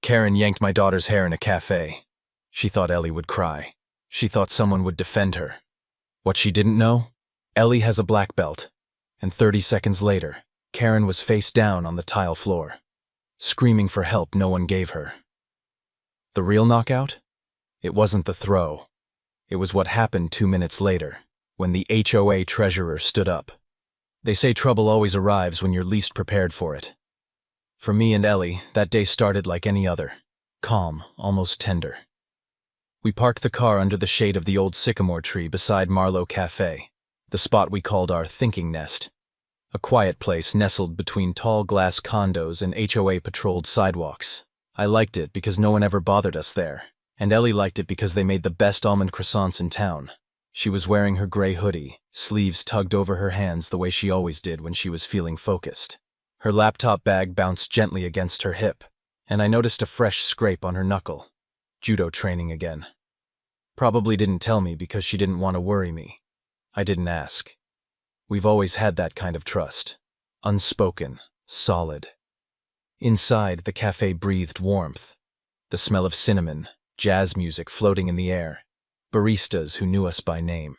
Karen yanked my daughter's hair in a cafe. She thought Ellie would cry. She thought someone would defend her. What she didn't know? Ellie has a black belt. And 30 seconds later, Karen was face down on the tile floor, screaming for help no one gave her. The real knockout? It wasn't the throw. It was what happened 2 minutes later, when the HOA treasurer stood up. They say trouble always arrives when you're least prepared for it. For me and Ellie, that day started like any other, calm, almost tender. We parked the car under the shade of the old sycamore tree beside Marlowe Café, the spot we called our thinking nest, a quiet place nestled between tall glass condos and HOA-patrolled sidewalks. I liked it because no one ever bothered us there, and Ellie liked it because they made the best almond croissants in town. She was wearing her gray hoodie, sleeves tugged over her hands the way she always did when she was feeling focused. Her laptop bag bounced gently against her hip, and I noticed a fresh scrape on her knuckle. Judo training again. Probably didn't tell me because she didn't want to worry me. I didn't ask. We've always had that kind of trust. Unspoken, solid. Inside, the cafe breathed warmth. The smell of cinnamon, jazz music floating in the air, baristas who knew us by name.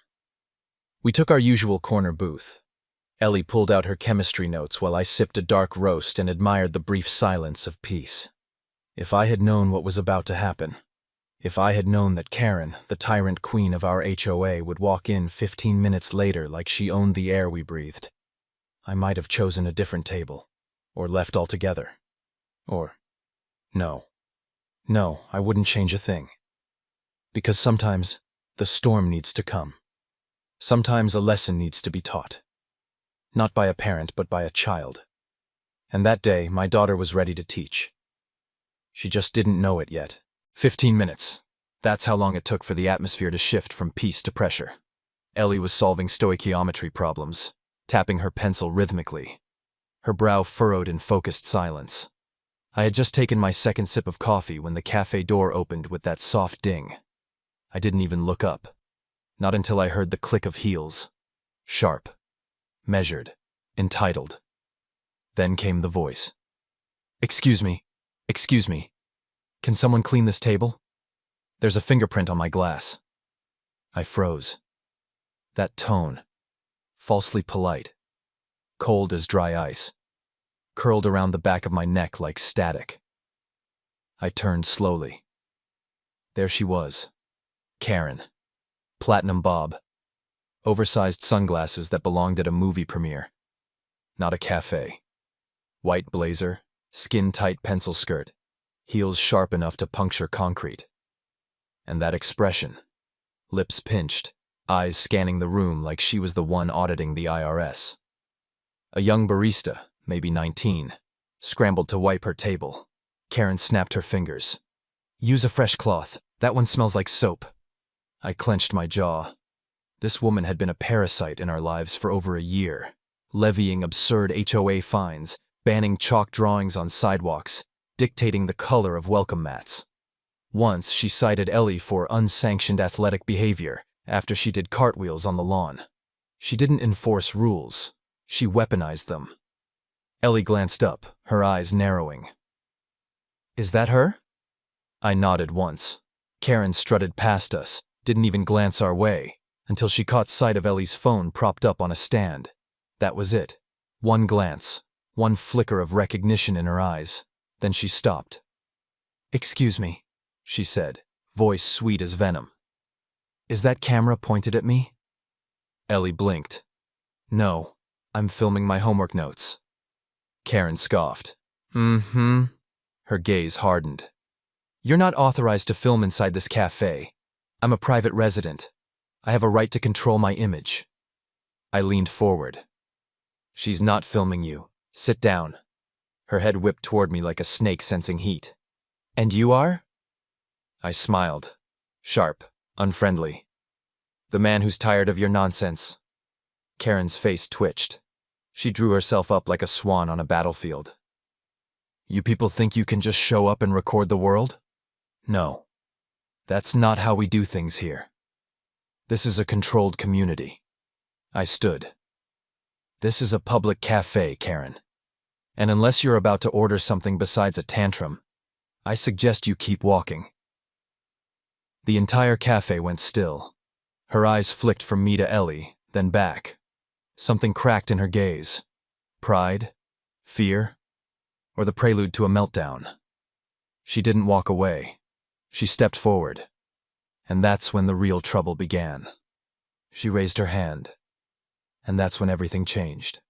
We took our usual corner booth. Ellie pulled out her chemistry notes while I sipped a dark roast and admired the brief silence of peace. If I had known what was about to happen, if I had known that Karen, the tyrant queen of our HOA, would walk in 15 minutes later like she owned the air we breathed, I might have chosen a different table, or left altogether. Or, no, I wouldn't change a thing. Because sometimes the storm needs to come. Sometimes a lesson needs to be taught. Not by a parent, but by a child. And that day, my daughter was ready to teach. She just didn't know it yet. 15 minutes. That's how long it took for the atmosphere to shift from peace to pressure. Ellie was solving stoichiometry problems, tapping her pencil rhythmically, her brow furrowed in focused silence. I had just taken my second sip of coffee when the cafe door opened with that soft ding. I didn't even look up, not until I heard the click of heels. Sharp, measured, entitled. Then came the voice. Excuse me. Can someone clean this table? There's a fingerprint on my glass." I froze. That tone, falsely polite, cold as dry ice, curled around the back of my neck like static. I turned slowly. There she was, Karen, platinum bob, oversized sunglasses that belonged at a movie premiere, not a cafe. White blazer, skin-tight pencil skirt, heels sharp enough to puncture concrete. And that expression, lips pinched, eyes scanning the room like she was the one auditing the IRS. A young barista, maybe 19, scrambled to wipe her table. Karen snapped her fingers. "Use a fresh cloth. That one smells like soap." I clenched my jaw. This woman had been a parasite in our lives for over a year, levying absurd HOA fines, banning chalk drawings on sidewalks, dictating the color of welcome mats. Once, she cited Ellie for unsanctioned athletic behavior after she did cartwheels on the lawn. She didn't enforce rules. She weaponized them. Ellie glanced up, her eyes narrowing. "Is that her?" I nodded once. Karen strutted past us, didn't even glance our way, until she caught sight of Ellie's phone propped up on a stand. That was it. One glance, one flicker of recognition in her eyes. Then she stopped. "Excuse me," she said, voice sweet as venom. "Is that camera pointed at me?" Ellie blinked. "No, I'm filming my homework notes." Karen scoffed. Her gaze hardened. "You're not authorized to film inside this cafe. I'm a private resident. I have a right to control my image." I leaned forward. "She's not filming you. Sit down." Her head whipped toward me like a snake sensing heat. "And you are?" I smiled. Sharp, unfriendly. "The man who's tired of your nonsense." Karen's face twitched. She drew herself up like a swan on a battlefield. "You people think you can just show up and record the world? No. That's not how we do things here. This is a controlled community." I stood. "This is a public cafe, Karen. And unless you're about to order something besides a tantrum, I suggest you keep walking. The entire cafe went still. Her eyes flicked from me to Ellie, then back. Something cracked in her gaze. Pride? Fear? Or the prelude to a meltdown? She didn't walk away. She stepped forward. And that's when the real trouble began. She raised her hand. And that's when everything changed.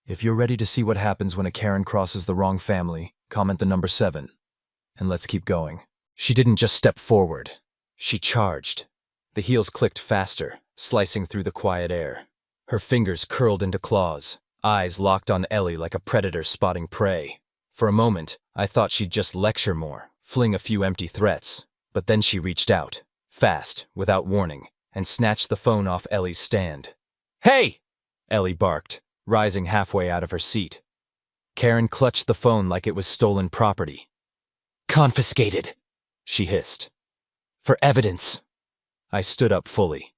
If you're ready to see what happens when a Karen crosses the wrong family, comment the number 7. And let's keep going. She didn't just step forward. She charged. The heels clicked faster, slicing through the quiet air. Her fingers curled into claws, eyes locked on Ellie like a predator spotting prey. For a moment, I thought she'd just lecture more, fling a few empty threats. But then she reached out, fast, without warning, and snatched the phone off Ellie's stand. "Hey!" Ellie barked, rising halfway out of her seat. Karen clutched the phone like it was stolen property. "Confiscated," she hissed. "For evidence." I stood up fully.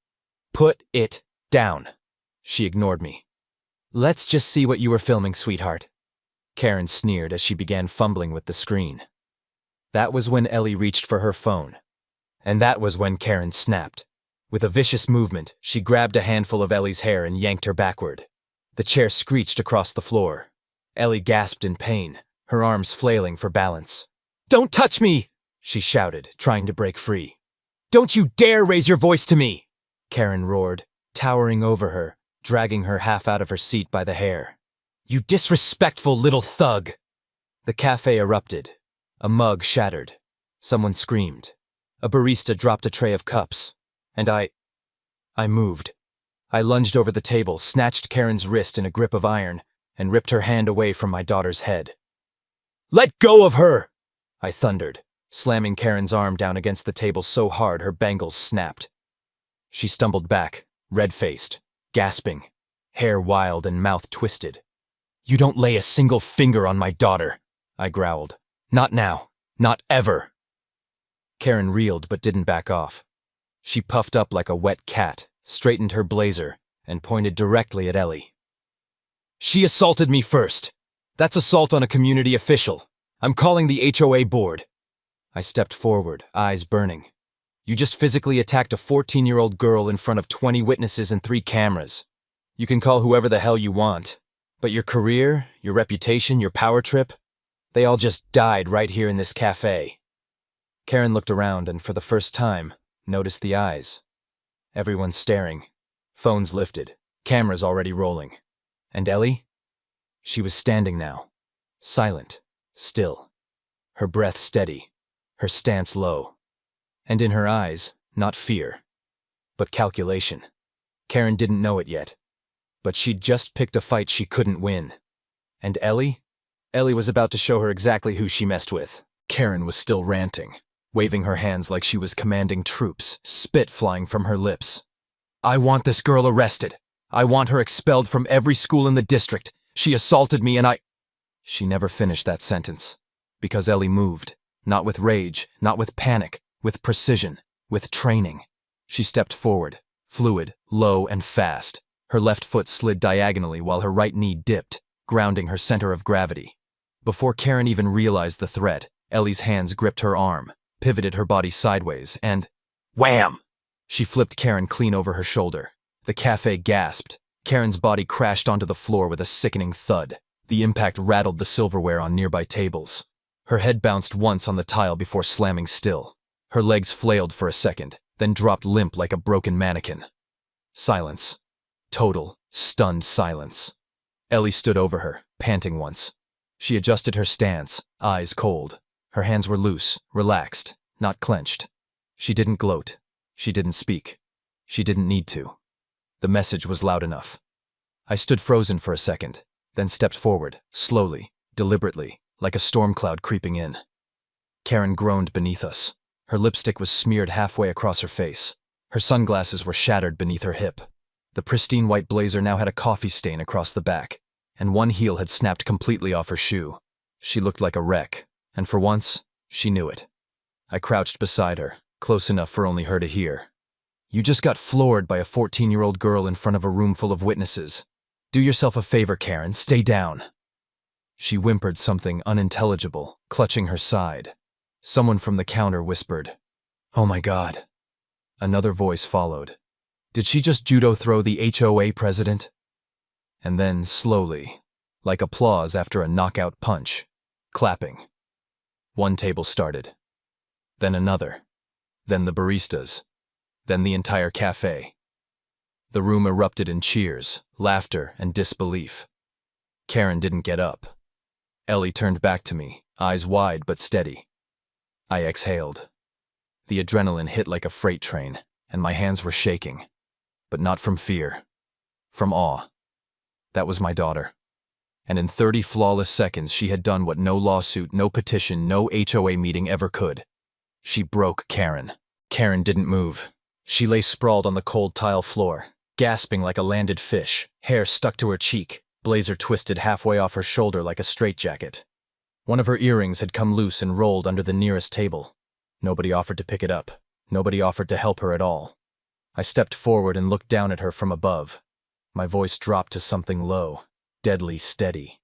"Put it down." She ignored me. "Let's just see what you were filming, sweetheart." Karen sneered as she began fumbling with the screen. That was when Ellie reached for her phone. And that was when Karen snapped. With a vicious movement, she grabbed a handful of Ellie's hair and yanked her backward. The chair screeched across the floor. Ellie gasped in pain, her arms flailing for balance. "Don't touch me!" she shouted, trying to break free. "Don't you dare raise your voice to me!" Karen roared, towering over her, dragging her half out of her seat by the hair. "You disrespectful little thug!" The cafe erupted. A mug shattered. Someone screamed. A barista dropped a tray of cups. And I moved. I lunged over the table, snatched Karen's wrist in a grip of iron, and ripped her hand away from my daughter's head. "Let go of her!" I thundered, slamming Karen's arm down against the table so hard her bangles snapped. She stumbled back, red-faced, gasping, hair wild and mouth twisted. "You don't lay a single finger on my daughter," I growled. "Not now. Not ever." Karen reeled but didn't back off. She puffed up like a wet cat, straightened her blazer, and pointed directly at Ellie. "She assaulted me first. That's assault on a community official. I'm calling the HOA board." I stepped forward, eyes burning. "You just physically attacked a 14-year-old girl in front of 20 witnesses and 3 cameras. You can call whoever the hell you want. But your career, your reputation, your power trip, they all just died right here in this cafe." Karen looked around and, for the first time, noticed the eyes. Everyone's staring. Phones lifted. Cameras already rolling. And Ellie? She was standing now. Silent. Still. Her breath steady. Her stance low. And in her eyes, not fear, but calculation. Karen didn't know it yet. But she'd just picked a fight she couldn't win. And Ellie? Ellie was about to show her exactly who she messed with. Karen was still ranting, waving her hands like she was commanding troops, spit flying from her lips. "I want this girl arrested. I want her expelled from every school in the district. She assaulted me and I—" She never finished that sentence, because Ellie moved, not with rage, not with panic, with precision, with training. She stepped forward, fluid, low and fast. Her left foot slid diagonally while her right knee dipped, grounding her center of gravity. Before Karen even realized the threat, Ellie's hands gripped her arm, pivoted her body sideways, and wham! She flipped Karen clean over her shoulder. The cafe gasped. Karen's body crashed onto the floor with a sickening thud. The impact rattled the silverware on nearby tables. Her head bounced once on the tile before slamming still. Her legs flailed for a second, then dropped limp like a broken mannequin. Silence. Total, stunned silence. Ellie stood over her, panting once. She adjusted her stance, eyes cold. Her hands were loose, relaxed, not clenched. She didn't gloat. She didn't speak. She didn't need to. The message was loud enough. I stood frozen for a second, then stepped forward, slowly, deliberately, like a storm cloud creeping in. Karen groaned beneath us. Her lipstick was smeared halfway across her face. Her sunglasses were shattered beneath her hip. The pristine white blazer now had a coffee stain across the back, and one heel had snapped completely off her shoe. She looked like a wreck, and for once, she knew it. I crouched beside her, close enough for only her to hear. "You just got floored by a 14-year-old girl in front of a room full of witnesses. Do yourself a favor, Karen, stay down." She whimpered something unintelligible, clutching her side. Someone from the counter whispered, "Oh my God." Another voice followed. "Did she just judo throw the HOA president?" And then, slowly, like applause after a knockout punch, clapping. One table started. Then another. Then the baristas. Then the entire cafe. The room erupted in cheers, laughter, and disbelief. Karen didn't get up. Ellie turned back to me, eyes wide but steady. I exhaled. The adrenaline hit like a freight train, and my hands were shaking. But not from fear. From awe. That was my daughter. And in 30 flawless seconds, she had done what no lawsuit, no petition, no HOA meeting ever could. She broke Karen. Karen didn't move. She lay sprawled on the cold tile floor, gasping like a landed fish, hair stuck to her cheek, blazer twisted halfway off her shoulder like a straitjacket. One of her earrings had come loose and rolled under the nearest table. Nobody offered to pick it up. Nobody offered to help her at all. I stepped forward and looked down at her from above. My voice dropped to something low, deadly steady.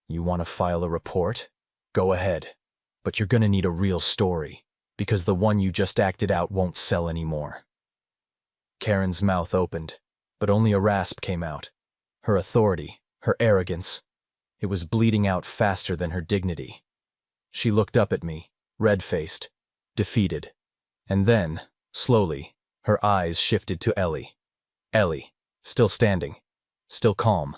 "You want to file a report? Go ahead. But you're gonna need a real story, because the one you just acted out won't sell anymore." Karen's mouth opened, but only a rasp came out. Her authority, her arrogance. It was bleeding out faster than her dignity. She looked up at me, red-faced, defeated. And then, slowly, her eyes shifted to Ellie. Ellie, still standing, still calm.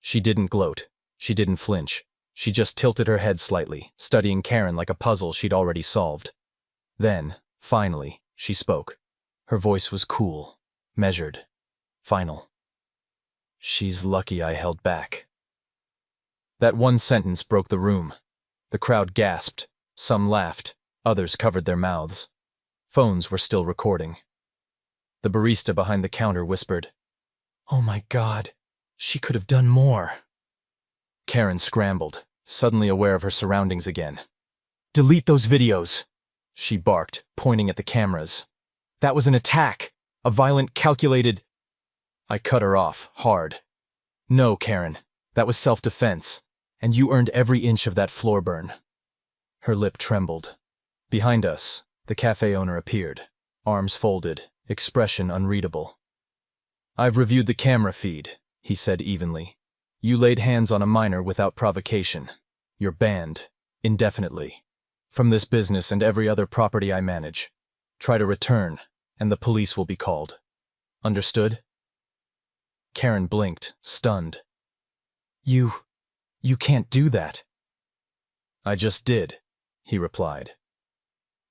She didn't gloat. She didn't flinch. She just tilted her head slightly, studying Karen like a puzzle she'd already solved. Then, finally, she spoke. Her voice was cool, measured, final. "She's lucky I held back." That one sentence broke the room. The crowd gasped. Some laughed. Others covered their mouths. Phones were still recording. The barista behind the counter whispered, "Oh my God, she could have done more." Karen scrambled, suddenly aware of her surroundings again. "Delete those videos," she barked, pointing at the cameras. "That was an attack, a violent, calculated—" I cut her off, hard. "No, Karen, that was self-defense, and you earned every inch of that floor burn." Her lip trembled. Behind us, the cafe owner appeared, arms folded, expression unreadable. "I've reviewed the camera feed," he said evenly. "You laid hands on a minor without provocation. You're banned, indefinitely, from this business and every other property I manage. Try to return, and the police will be called. Understood?" Karen blinked, stunned. You can't do that." "I just did," he replied.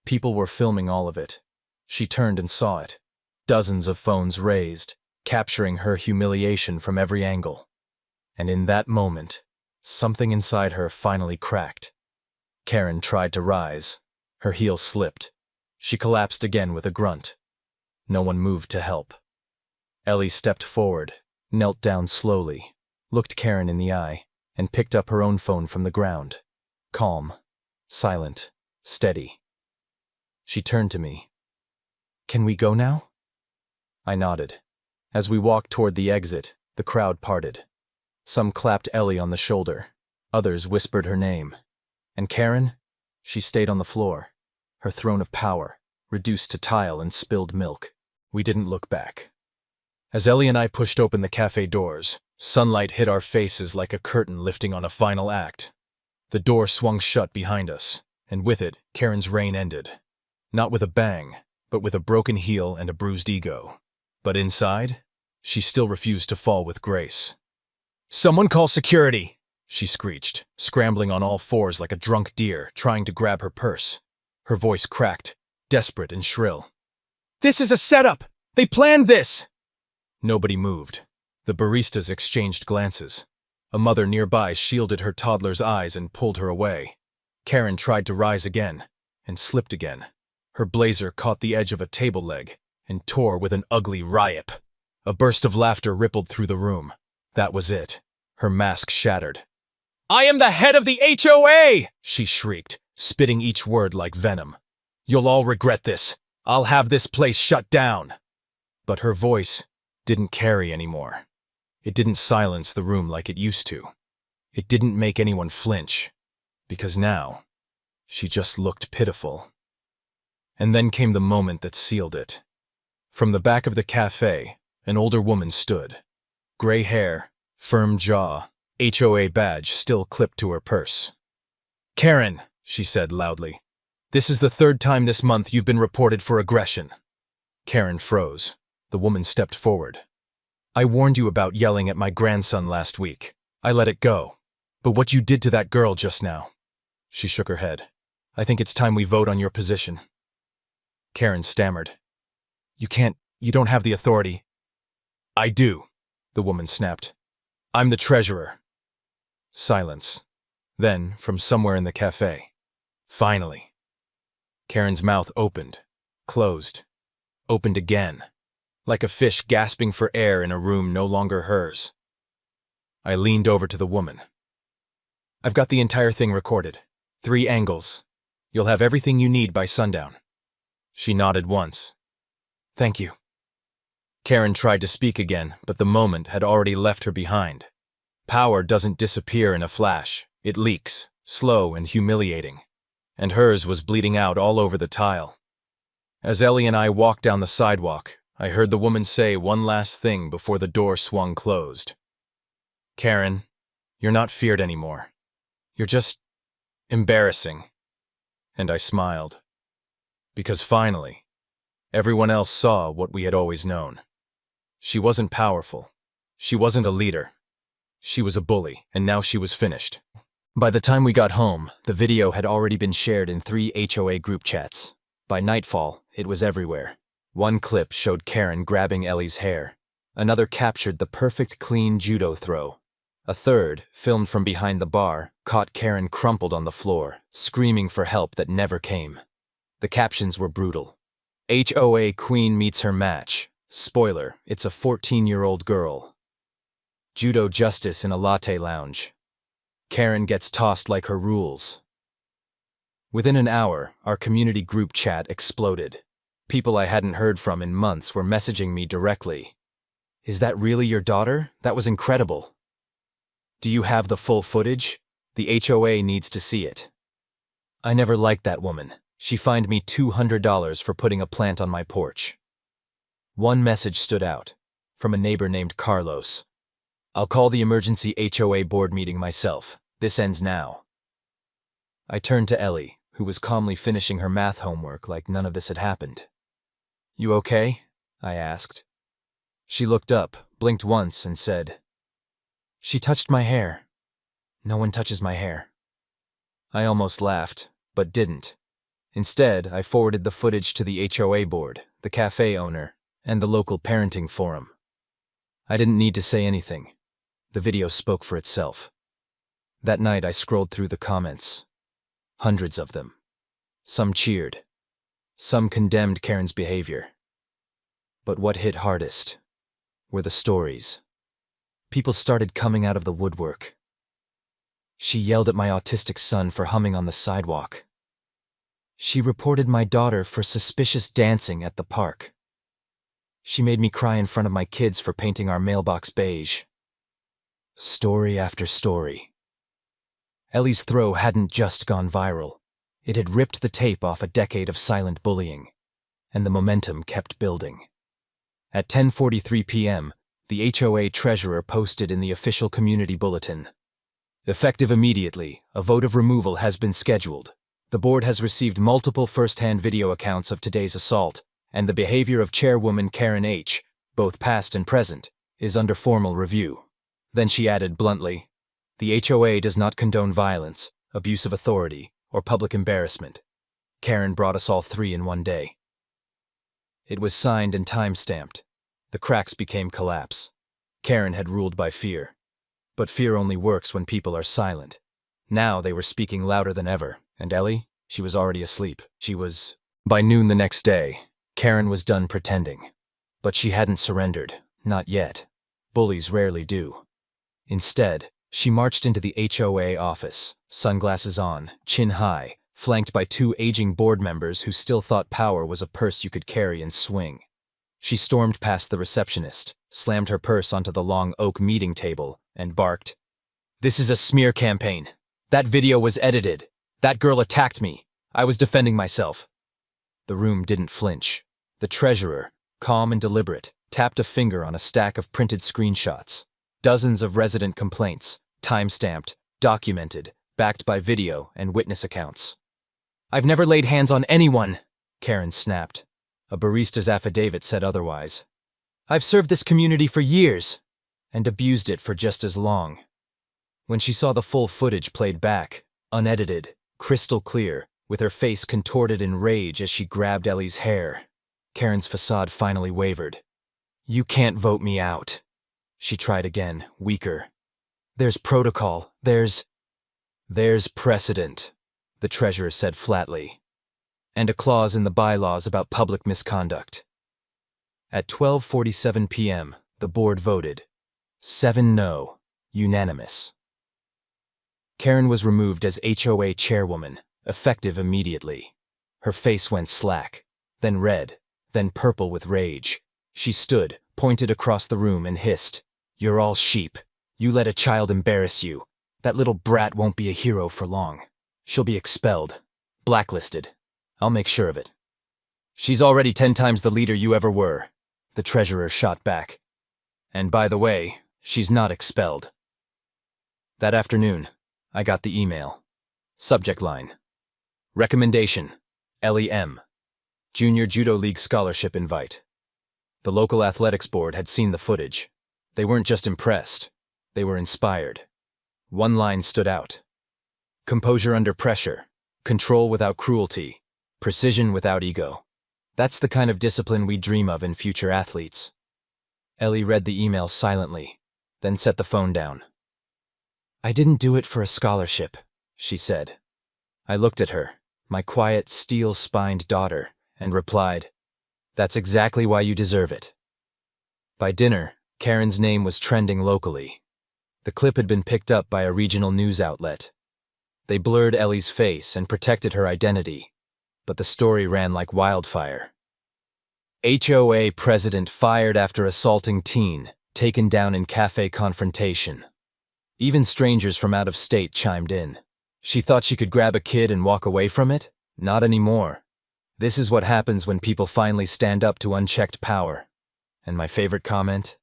People were filming all of it. She turned and saw it. Dozens of phones raised, capturing her humiliation from every angle. And in that moment, something inside her finally cracked. Karen tried to rise. Her heel slipped. She collapsed again with a grunt. No one moved to help. Ellie stepped forward, knelt down slowly, looked Karen in the eye, and picked up her own phone from the ground. Calm, silent, steady. She turned to me. "Can we go now?" I nodded. As we walked toward the exit, the crowd parted. Some clapped Ellie on the shoulder. Others whispered her name. And Karen? She stayed on the floor, her throne of power, reduced to tile and spilled milk. We didn't look back. As Ellie and I pushed open the cafe doors, sunlight hit our faces like a curtain lifting on a final act. The door swung shut behind us, and with it, Karen's reign ended. Not with a bang, but with a broken heel and a bruised ego. But inside, she still refused to fall with grace. "Someone call security!" she screeched, scrambling on all fours like a drunk deer, trying to grab her purse. Her voice cracked, desperate and shrill. "This is a setup! They planned this!" Nobody moved. The baristas exchanged glances. A mother nearby shielded her toddler's eyes and pulled her away. Karen tried to rise again, and slipped again. Her blazer caught the edge of a table leg and tore with an ugly rip. A burst of laughter rippled through the room. That was it. Her mask shattered. "I am the head of the HOA!" she shrieked, spitting each word like venom. "You'll all regret this. I'll have this place shut down." But her voice didn't carry anymore. It didn't silence the room like it used to. It didn't make anyone flinch, because now she just looked pitiful. And then came the moment that sealed it. From the back of the cafe, an older woman stood. Gray hair, firm jaw, HOA badge still clipped to her purse. "Karen," she said loudly, "this is the third time this month you've been reported for aggression." Karen froze. The woman stepped forward. "I warned you about yelling at my grandson last week. I let it go. But what you did to that girl just now..." She shook her head. "I think it's time we vote on your position." Karen stammered. You don't have the authority." "I do," the woman snapped. "I'm the treasurer." Silence. Then, from somewhere in the cafe, "Finally." Karen's mouth opened, closed, opened again, like a fish gasping for air in a room no longer hers. I leaned over to the woman. "I've got the entire thing recorded. 3 angles. You'll have everything you need by sundown." She nodded once. "Thank you." Karen tried to speak again, but the moment had already left her behind. Power doesn't disappear in a flash. It leaks, slow and humiliating. And hers was bleeding out all over the tile. As Ellie and I walked down the sidewalk, I heard the woman say one last thing before the door swung closed. "Karen, you're not feared anymore. You're just embarrassing." And I smiled. Because finally, everyone else saw what we had always known. She wasn't powerful. She wasn't a leader. She was a bully, and now she was finished. By the time we got home, the video had already been shared in 3 HOA group chats. By nightfall, it was everywhere. One clip showed Karen grabbing Ellie's hair. Another captured the perfect clean judo throw. A third, filmed from behind the bar, caught Karen crumpled on the floor, screaming for help that never came. The captions were brutal. "HOA queen meets her match. Spoiler, it's a 14-year-old girl. Judo justice in a latte lounge. Karen gets tossed like her rules." Within an hour, our community group chat exploded. People I hadn't heard from in months were messaging me directly. "Is that really your daughter? That was incredible. Do you have the full footage? The HOA needs to see it. I never liked that woman. She fined me $200 for putting a plant on my porch." One message stood out, from a neighbor named Carlos. "I'll call the emergency HOA board meeting myself. This ends now." I turned to Ellie, who was calmly finishing her math homework like none of this had happened. "You okay?" I asked. She looked up, blinked once, and said, "She touched my hair. No one touches my hair." I almost laughed, but didn't. Instead, I forwarded the footage to the HOA board, the cafe owner, and the local parenting forum. I didn't need to say anything. The video spoke for itself. That night I scrolled through the comments. Hundreds of them. Some cheered. Some condemned Karen's behavior. But what hit hardest were the stories. People started coming out of the woodwork. She yelled at my autistic son for humming on the sidewalk. She reported my daughter for suspicious dancing at the park. She made me cry in front of my kids for painting our mailbox beige. Story after story. Ellie's throw hadn't just gone viral. It had ripped the tape off a decade of silent bullying, and the momentum kept building. At 10:43 p.m., the HOA treasurer posted in the official community bulletin, "Effective immediately, a vote of removal has been scheduled. The board has received multiple first-hand video accounts of today's assault, and the behavior of Chairwoman Karen H., both past and present, is under formal review." Then she added bluntly, "The HOA does not condone violence, abuse of authority, or public embarrassment." Karen brought us all 3 in one day. It was signed and time-stamped. The cracks became collapse. Karen had ruled by fear. But fear only works when people are silent. Now they were speaking louder than ever, and Ellie, she was already asleep. By noon the next day, Karen was done pretending. But she hadn't surrendered, not yet. Bullies rarely do. Instead, she marched into the HOA office, sunglasses on, chin high, flanked by 2 aging board members who still thought power was a purse you could carry and swing. She stormed past the receptionist, slammed her purse onto the long oak meeting table, and barked, This is a smear campaign. That video was edited. That girl attacked me. I was defending myself. The room didn't flinch. The treasurer, calm and deliberate, tapped a finger on a stack of printed screenshots. Dozens of resident complaints, time-stamped, documented, backed by video and witness accounts. "I've never laid hands on anyone," Karen snapped. A barista's affidavit said otherwise. "I've served this community for years, and abused it for just as long." When she saw the full footage played back, unedited, crystal clear, with her face contorted in rage as she grabbed Ellie's hair, Karen's facade finally wavered. "You can't vote me out." She tried again, weaker. "There's protocol. There's precedent," the treasurer said flatly, "and a clause in the bylaws about public misconduct." At 12:47 p.m., the board voted. 7 no, unanimous. Karen was removed as HOA chairwoman, effective immediately. Her face went slack, then red, then purple with rage. She stood, pointed across the room and hissed, "You're all sheep. You let a child embarrass you. That little brat won't be a hero for long. She'll be expelled, blacklisted. I'll make sure of it." "She's already 10 times the leader you ever were," the treasurer shot back. "And by the way, she's not expelled." That afternoon, I got the email. Subject line: Recommendation, Ellie M. Junior Judo League Scholarship Invite. The local athletics board had seen the footage. They weren't just impressed, they were inspired. One line stood out: "Composure under pressure, control without cruelty, precision without ego. That's the kind of discipline we dream of in future athletes." Ellie read the email silently, then set the phone down. "I didn't do it for a scholarship," she said. I looked at her, my quiet, steel-spined daughter, and replied, "That's exactly why you deserve it." By dinner, Karen's name was trending locally. The clip had been picked up by a regional news outlet. They blurred Ellie's face and protected her identity, but the story ran like wildfire. HOA president fired after assaulting teen, taken down in Café confrontation. Even strangers from out of state chimed in. She thought she could grab a kid and walk away from it? Not anymore. This is what happens when people finally stand up to unchecked power. And my favorite comment?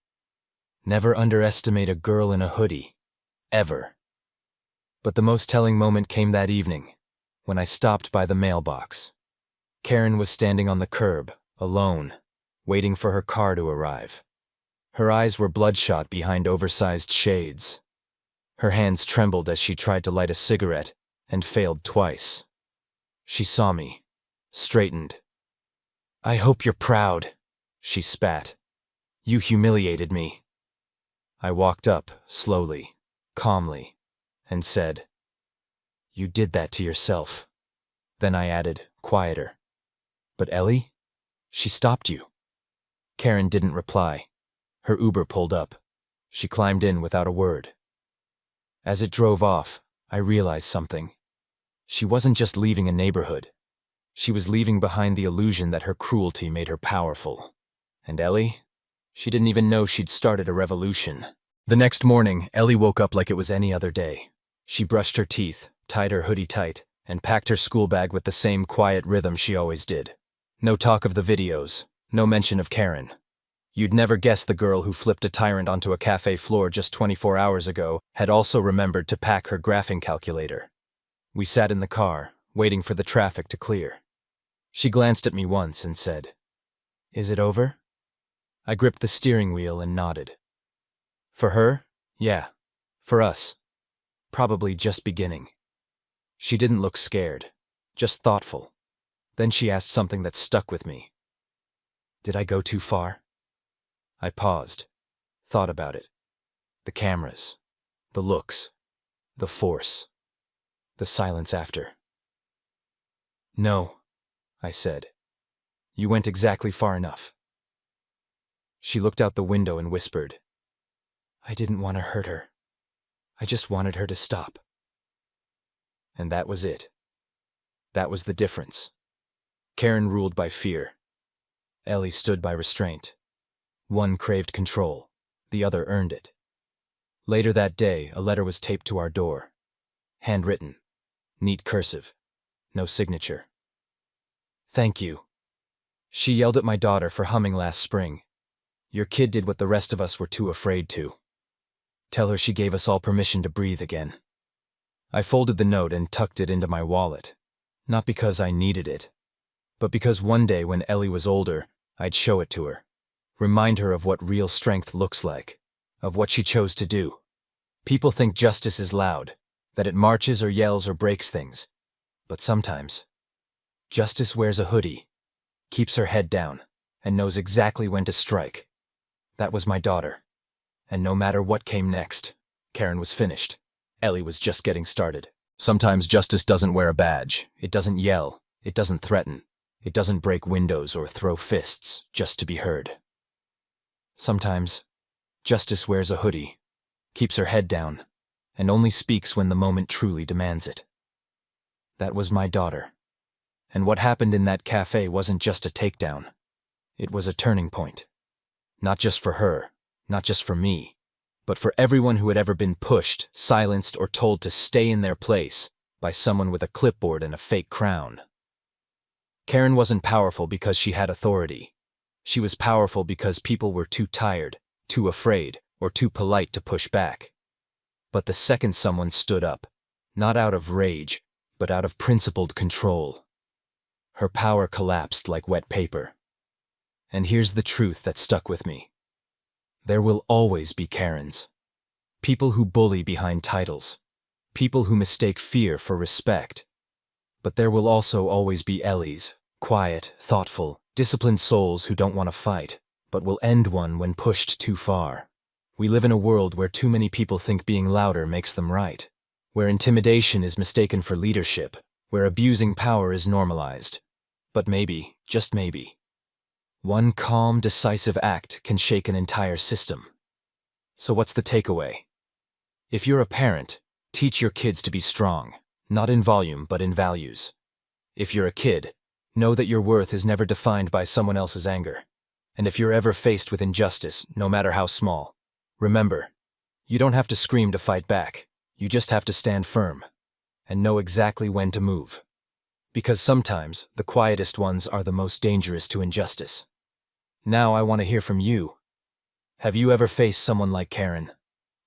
"Never underestimate a girl in a hoodie. Ever." But the most telling moment came that evening, when I stopped by the mailbox. Karen was standing on the curb, alone, waiting for her car to arrive. Her eyes were bloodshot behind oversized shades. Her hands trembled as she tried to light a cigarette and failed twice. She saw me, straightened. "I hope you're proud," she spat. "You humiliated me." I walked up, slowly, calmly, and said, "You did that to yourself." Then I added, quieter, "But Ellie? She stopped you." Karen didn't reply. Her Uber pulled up. She climbed in without a word. As it drove off, I realized something. She wasn't just leaving a neighborhood. She was leaving behind the illusion that her cruelty made her powerful. And Ellie? She didn't even know she'd started a revolution. The next morning, Ellie woke up like it was any other day. She brushed her teeth, tied her hoodie tight, and packed her school bag with the same quiet rhythm she always did. No talk of the videos, no mention of Karen. You'd never guess the girl who flipped a tyrant onto a cafe floor just 24 hours ago had also remembered to pack her graphing calculator. We sat in the car, waiting for the traffic to clear. She glanced at me once and said, "Is it over?" I gripped the steering wheel and nodded. For her? Yeah. For us? Probably just beginning. She didn't look scared, just thoughtful. Then she asked something that stuck with me. "Did I go too far?" I paused, thought about it. The cameras, the looks, the force, the silence after. "No," I said. "You went exactly far enough." She looked out the window and whispered, "I didn't want to hurt her. I just wanted her to stop." And that was it. That was the difference. Karen ruled by fear. Ellie stood by restraint. One craved control, the other earned it. Later that day, a letter was taped to our door. Handwritten. Neat cursive. No signature. "Thank you." She yelled at my daughter for humming last spring. "Your kid did what the rest of us were too afraid to." Tell her she gave us all permission to breathe again. I folded the note and tucked it into my wallet. Not because I needed it, but because one day when Ellie was older, I'd show it to her. Remind her of what real strength looks like, of what she chose to do. People think justice is loud, that it marches or yells or breaks things. But sometimes, justice wears a hoodie, keeps her head down, and knows exactly when to strike. That was my daughter. And no matter what came next, Karen was finished. Ellie was just getting started. Sometimes justice doesn't wear a badge. It doesn't yell. It doesn't threaten. It doesn't break windows or throw fists just to be heard. Sometimes, justice wears a hoodie, keeps her head down, and only speaks when the moment truly demands it. That was my daughter. And what happened in that cafe wasn't just a takedown. It was a turning point. Not just for her, not just for me, but for everyone who had ever been pushed, silenced, or told to stay in their place by someone with a clipboard and a fake crown. Karen wasn't powerful because she had authority. She was powerful because people were too tired, too afraid, or too polite to push back. But the second someone stood up, not out of rage, but out of principled control, her power collapsed like wet paper. And here's the truth that stuck with me. There will always be Karens. People who bully behind titles. People who mistake fear for respect. But there will also always be Ellies, quiet, thoughtful, disciplined souls who don't want to fight, but will end one when pushed too far. We live in a world where too many people think being louder makes them right, where intimidation is mistaken for leadership, where abusing power is normalized. But maybe, just maybe, one calm, decisive act can shake an entire system. So what's the takeaway? If you're a parent, teach your kids to be strong, not in volume but in values. If you're a kid, know that your worth is never defined by someone else's anger. And if you're ever faced with injustice, no matter how small, remember, you don't have to scream to fight back. You just have to stand firm and know exactly when to move. Because sometimes the quietest ones are the most dangerous to injustice. Now I want to hear from you. Have you ever faced someone like Karen?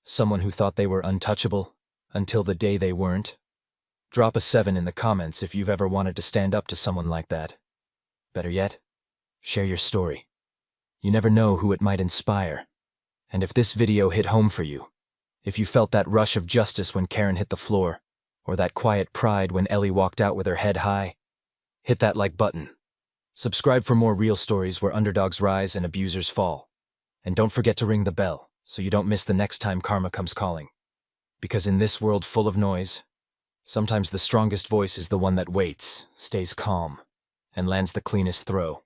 Someone who thought they were untouchable until the day they weren't? Drop a 7 in the comments if you've ever wanted to stand up to someone like that. Better yet, share your story. You never know who it might inspire. And if this video hit home for you, if you felt that rush of justice when Karen hit the floor, or that quiet pride when Ellie walked out with her head high, hit that like button. Subscribe for more real stories where underdogs rise and abusers fall. And don't forget to ring the bell so you don't miss the next time karma comes calling. Because in this world full of noise, sometimes the strongest voice is the one that waits, stays calm, and lands the cleanest throw.